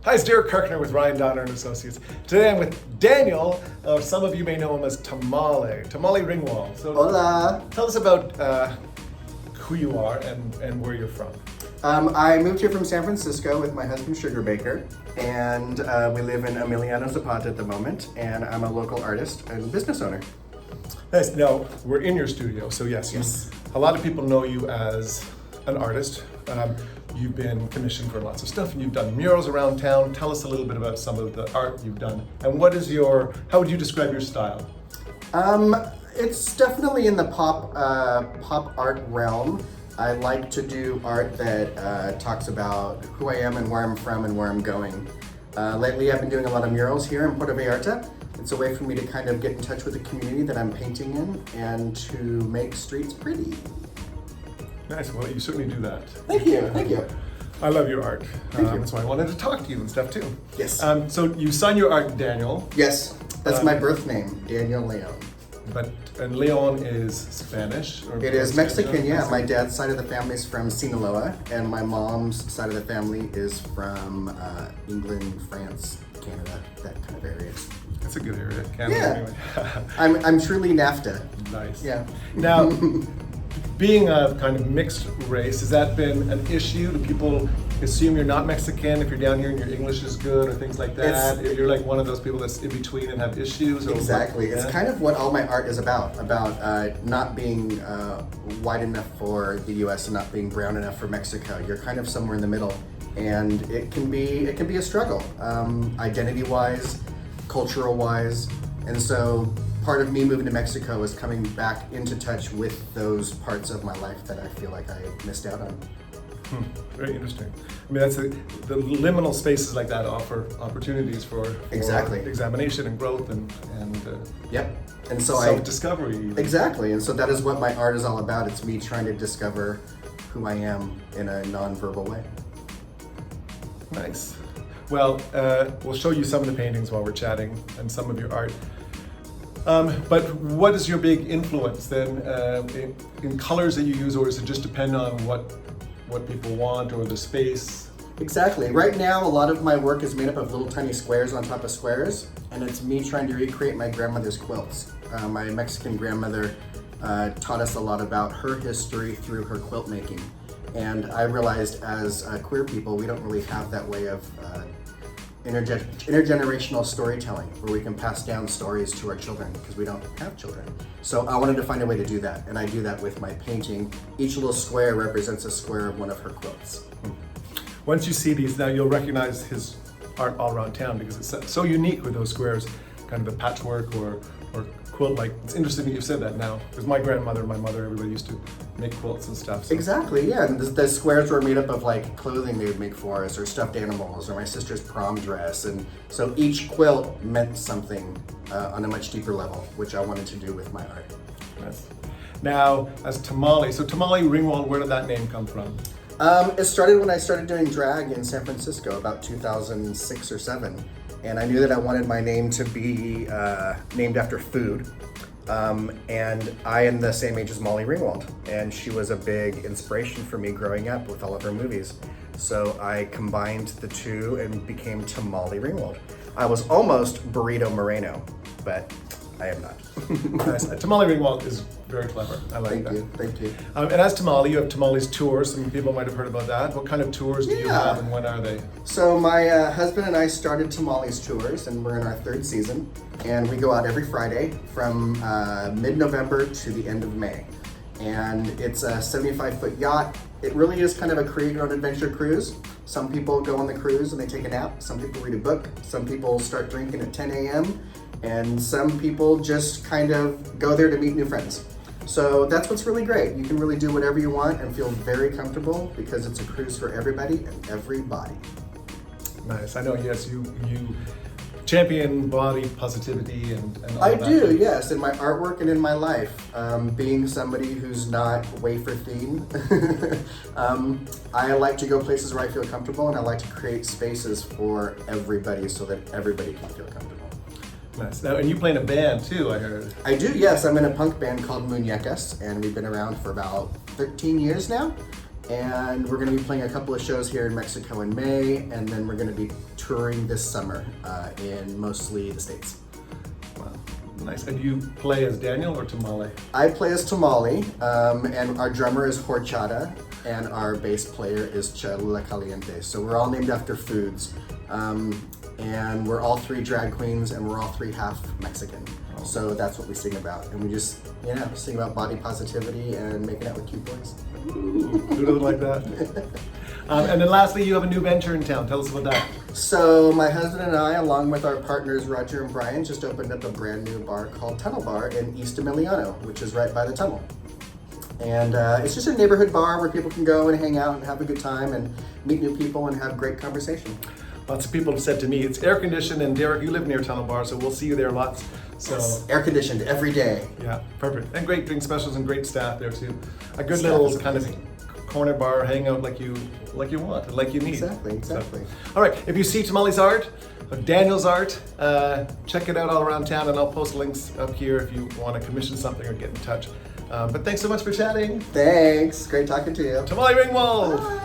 Hi, it's Derek Kirkner with Ryan Donner and Associates. Today I'm with Danyol, or some of you may know him as Tamale Ringwald. So Hola. Tell us about who you are and where you're from. I moved here from San Francisco with my husband, Sugar Baker, and we live in Emiliano Zapata at the moment, and I'm a local artist and business owner. Nice. Now, we're in your studio, so yes. A lot of people know you as an artist. You've been commissioned for lots of stuff, and you've done murals around town. Tell us a little bit about some of the art you've done, and how would you describe your style? It's definitely in the pop art realm. I like to do art that talks about who I am and where I'm from and where I'm going. Lately, I've been doing a lot of murals here in Puerto Vallarta. It's a way for me to kind of get in touch with the community that I'm painting in and to make streets pretty. Nice. Well, you certainly do that. Thank you. I love your art. Thank you. That's why I wanted to talk to you and stuff too. Yes. So you sign your art, Danyol. Yes, that's my birth name, Danyol Leon. And Leon is Spanish? It is Mexican, yeah. My dad's side of the family is from Sinaloa, and my mom's side of the family is from England, France, Canada, that kind of area. That's a good area, Canada. Yeah. Anyway. I'm truly NAFTA. Nice. Yeah. Now, being a kind of mixed race, has that been an issue? Do people assume you're not Mexican if you're down here and your English is good or things like that? If you're like one of those people that's in between and have issues? Exactly. It's kind of what all my art is about not being white enough for the US and not being brown enough for Mexico. You're kind of somewhere in the middle, and it can be a struggle, identity-wise, cultural-wise, and so part of me moving to Mexico is coming back into touch with those parts of my life that I feel like I missed out on. Very interesting. I mean, the liminal spaces like that offer opportunities for Exactly. examination and growth and Yep. And so self-discovery. Exactly. And so that is what my art is all about. It's me trying to discover who I am in a non-verbal way. Nice. Well, we'll show you some of the paintings while we're chatting and some of your art. But what is your big influence then in colors that you use, or does it just depend on what people want or the space? Exactly. Right now, a lot of my work is made up of little tiny squares on top of squares, and it's me trying to recreate my grandmother's quilts. My Mexican grandmother taught us a lot about her history through her quilt making. And I realized as queer people, we don't really have that way of intergenerational storytelling where we can pass down stories to our children because we don't have children. So I wanted to find a way to do that, and I do that with my painting. Each little square represents a square of one of her quilts. Once you see these, now you'll recognize his art all around town because it's so unique with those squares, kind of the patchwork or quilt-like. It's interesting that you said that now, because my grandmother and my mother, everybody used to make quilts and stuff. So. Exactly, yeah. And the squares were made up of like clothing they would make for us, or stuffed animals, or my sister's prom dress. And so each quilt meant something on a much deeper level, which I wanted to do with my art. Yes. Now, as Tamale, so Tamale Ringwald, where did that name come from? It started when I started doing drag in San Francisco about 2006 or 7. And I knew that I wanted my name to be named after food. And I am the same age as Molly Ringwald, and she was a big inspiration for me growing up with all of her movies. So I combined the two and became Tamale Ringwald. I was almost Burrito Moreno, but I am not. Nice. Tamale Ringwald is very clever. I like that. Thank you. And as Tamale, you have Tamale's tours. Some people might have heard about that. What kind of tours do you have, and when are they? So my husband and I started Tamale's tours, and we're in our 3rd season. And we go out every Friday from mid-November to the end of May. And it's a 75-foot yacht. It really is kind of a create-your-own-adventure cruise. Some people go on the cruise and they take a nap. Some people read a book. Some people start drinking at 10 a.m. And some people just kind of go there to meet new friends. So that's what's really great. You can really do whatever you want and feel very comfortable because it's a cruise for everybody and everybody. Nice. I know, yes, you champion body positivity and all I that. do, yes, in my artwork and in my life. Being somebody who's not wafer themed, I like to go places where I feel comfortable, and I like to create spaces for everybody so that everybody can feel comfortable. Nice. Now, and you play in a band too, I heard. I do, yes. I'm in a punk band called Muñecas, and we've been around for about 13 years now. And we're going to be playing a couple of shows here in Mexico in May, and then we're going to be touring this summer in mostly the States. Wow, nice. And you play as Danyol or Tamale? I play as Tamale, and our drummer is Horchata, and our bass player is Chelula Caliente. So we're all named after foods. And we're all three drag queens, and we're all three half Mexican. Oh. So that's what we sing about. And we just, sing about body positivity and making out with cute boys. Ooh, who doesn't like that? And then lastly, you have a new venture in town. Tell us about that. So my husband and I, along with our partners Roger and Brian, just opened up a brand new bar called Tunnel Bar in East Emiliano, which is right by the tunnel. And it's just a neighborhood bar where people can go and hang out and have a good time and meet new people and have great conversation. Lots of people have said to me, it's air conditioned, and Derek, you live near Tunnel Bar, so we'll see you there lots. So yes, air conditioned every day. yeah, perfect. And great drink specials and great staff there too. A good Staff little is kind amazing. of corner bar, hang out like you want, and like you need. Exactly. So, all right, if you see Tamale's art, or Danyol's art, check it out all around town, and I'll post links up here if you want to commission something or get in touch. But thanks so much for chatting. Thanks. Great talking to you. Tamale Ringwald. Bye.